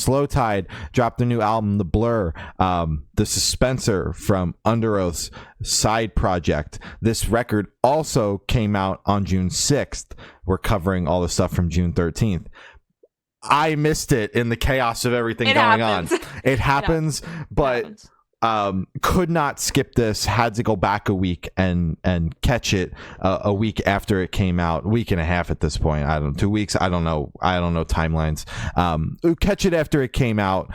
Slow Tide dropped a new album, The Blur. The Suspenser from Underoath's side project. This record also came out on June 6th. We're covering all the stuff from June 13th. I missed it in the chaos of everything going on. It happens, but could not skip this. Had to go back a week and catch it a week after it came out. Week and a half at this point. 2 weeks. I don't know timelines. Catch it after it came out.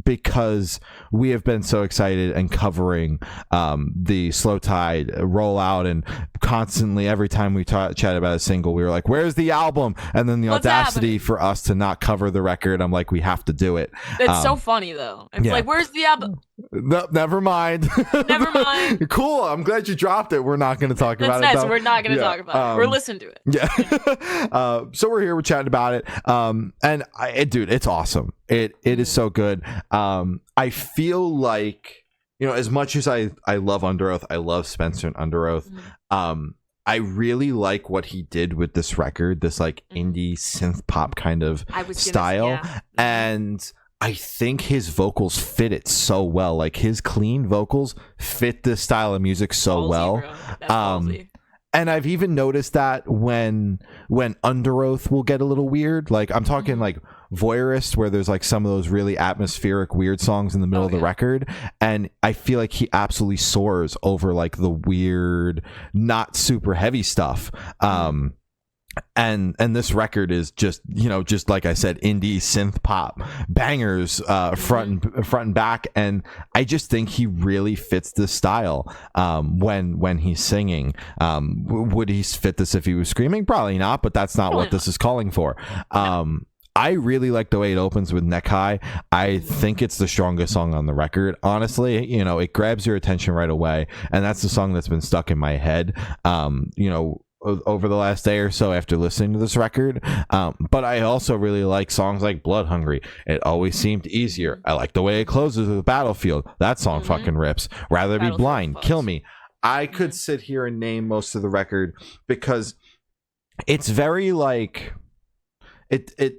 Because we have been so excited and covering the Slow Tide rollout, and constantly every time we chat about a single, we were like, where's the album? And then the audacity for us to not cover the record, I'm like, we have to do it. It's so funny though. It's like, where's the album? No, never mind. Never mind. Cool. I'm glad you dropped it. We're not going to talk about it. We're not going to talk about it. We're listening to it. Yeah. So we're here. We're chatting about it. And dude, it's awesome. It is so good. I feel like, as much as I love Underoath, I love Spencer and Underoath. I really like what he did with this record, this like indie synth pop kind of style. And I think his vocals fit it so well. Like his clean vocals fit this style of music so well. And I've even noticed that when Underoath will get a little weird, like I'm talking like Voyeurist, where there's like some of those really atmospheric weird songs in the middle of the record, and I feel like he absolutely soars over like the weird, not super heavy stuff. And this record is just like I said, indie synth pop bangers, front and back, and I just think he really fits this style. When he's singing, would he fit this if he was screaming? Probably not, but that's not what this is calling for. I really like the way it opens with Neck High. I think it's the strongest song on the record. Honestly, it grabs your attention right away, and that's the song that's been stuck in my head. Over the last day or so after listening to this record. But I also really like songs like Blood Hungry. It always seemed easier. I like the way it closes with Battlefield. That song fucking rips. Rather Be Blind, Kill Me. I could sit here and name most of the record because it's very like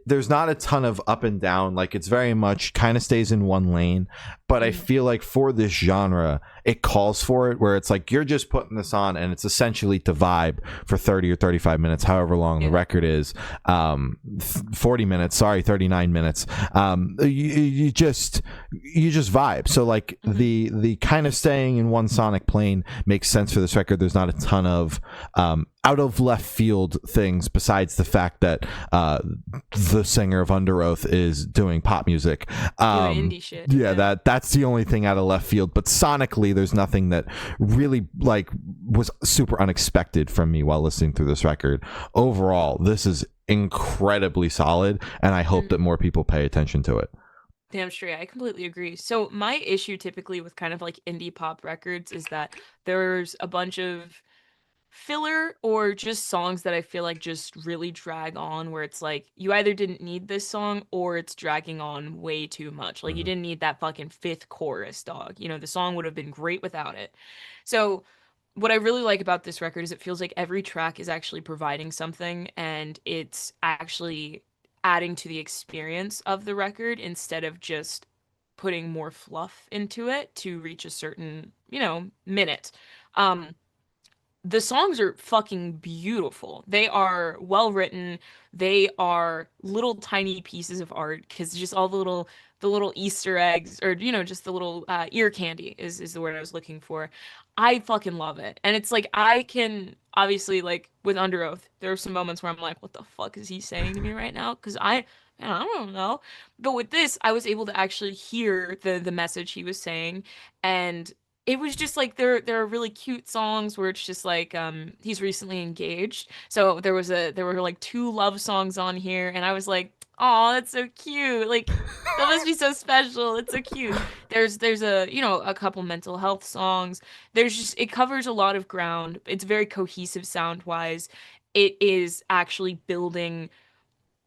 there's not a ton of up and down. Like it's very much kind of stays in one lane, but I feel like for this genre it calls for it, where it's like you're just putting this on and it's essentially to vibe for 30 or 35 minutes, however long the record is. 39 minutes. You just vibe. So like the kind of staying in one sonic plane makes sense for this record. There's not a ton of out of left field things besides the fact that the singer of Underoath is doing pop music. Indie shit. That's the only thing out of left field, but sonically there's nothing that really like was super unexpected from me while listening through this record. Overall, this is incredibly solid, and I hope that more people pay attention to it. Damn straight. I completely agree. So my issue typically with kind of like indie pop records is that there's a bunch of filler or just songs that I feel like just really drag on, where it's like you either didn't need this song or it's dragging on way too much. Like you didn't need that fucking fifth chorus, dog. The song would have been great without it. So what I really like about this record is it feels like every track is actually providing something, and it's actually adding to the experience of the record instead of just putting more fluff into it to reach a certain, minute. The songs are fucking beautiful. They are well written. They are little tiny pieces of art, because just all the little Easter eggs, or just the little ear candy is the word I was looking for. I fucking love it. And it's like I can obviously, like with Underoath, there are some moments where I'm like, what the fuck is he saying to me right now? Because I don't know. But with this, I was able to actually hear the message he was saying, and it was just like there are really cute songs where it's just like he's recently engaged. So there were like 2 love songs on here, and I was like, oh, that's so cute. Like that must be so special. It's so cute. There's a a couple mental health songs. It covers a lot of ground. It's very cohesive sound wise. It is actually building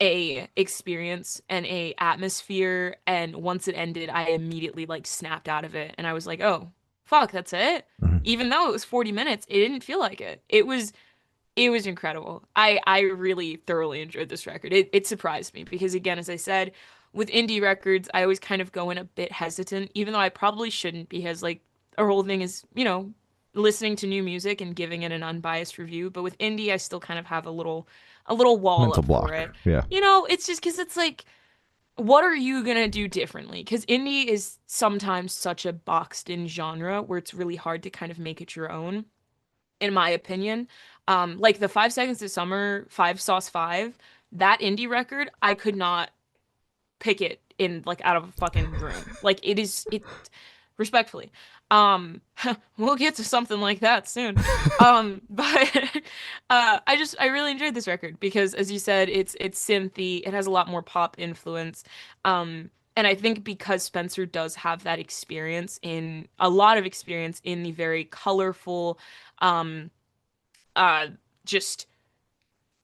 a experience and a atmosphere, and once it ended, I immediately like snapped out of it, and I was like, oh fuck, that's it. Even though it was 40 minutes, it didn't feel like it. It was incredible. I really thoroughly enjoyed this record. It surprised me because, again, as I said, with indie records, I always kind of go in a bit hesitant, even though I probably shouldn't, because like our whole thing is, listening to new music and giving it an unbiased review. But with indie, I still kind of have a little wall Mental up for block. it. Yeah. It's just because it's like, what are you gonna do differently? Because indie is sometimes such a boxed in genre where it's really hard to kind of make it your own, in my opinion. Like the 5 Seconds of Summer, Five Sauce Five, that indie record, I could not pick it in like out of a fucking room. Like it respectfully. We'll get to something like that soon. But I really enjoyed this record because as you said, it's synthy, it has a lot more pop influence. And I think because Spencer does have that experience in a lot of experience in the very colorful, um, uh, just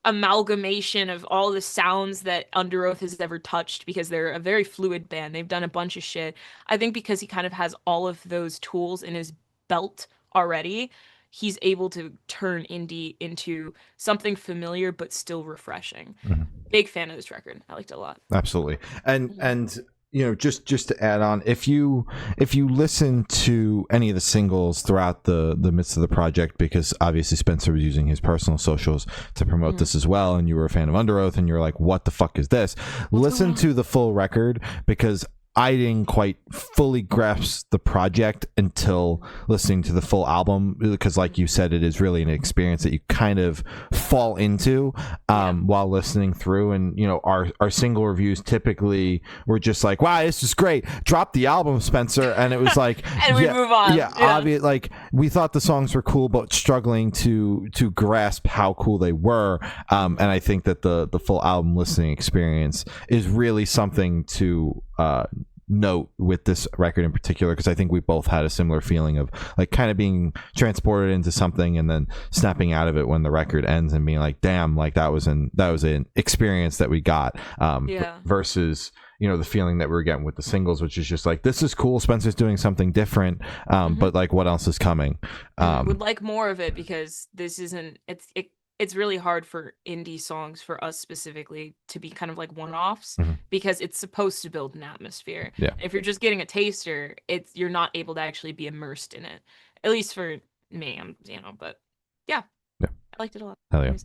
amalgamation of all the sounds that Underoath has ever touched because they're a very fluid band. They've done a bunch of shit. I think because he kind of has all of those tools in his belt already, he's able to turn indie into something familiar but still refreshing. Mhm. Big fan of this record. I liked it a lot. Absolutely. And Mhm. and just to add on, if you listen to any of the singles throughout the midst of the project, because obviously Spencer was using his personal socials to promote Mhm. this as well, and you were a fan of Underoath and you're like, what the fuck is this? What's Listen going on? to the full record, because I didn't quite fully grasp the project until listening to the full album, because like you said, it is really an experience that you kind of fall into while listening through. And our single reviews typically were just like, wow, this is great, drop the album, Spencer. And it was like, And we yeah, move on. yeah, obvious, like we thought the songs were cool but struggling to grasp how cool they were. And I think that the full album listening experience is really something to note with this record in particular, because I think we both had a similar feeling of like kind of being transported into something and then snapping out of it when the record ends and being like, damn, like that was an experience that we got, Yeah. versus the feeling that we were getting with the singles, which is just like, this is cool, Spencer's doing something different, but like what else is coming? Would like more of it because this isn't it's really hard for indie songs for us specifically to be kind of like one-offs Mhm. because it's supposed to build an atmosphere. Yeah. If you're just getting a taster, you're not able to actually be immersed in it. At least for me, but yeah. Yeah. I liked it a lot. Hell yeah. Anyways.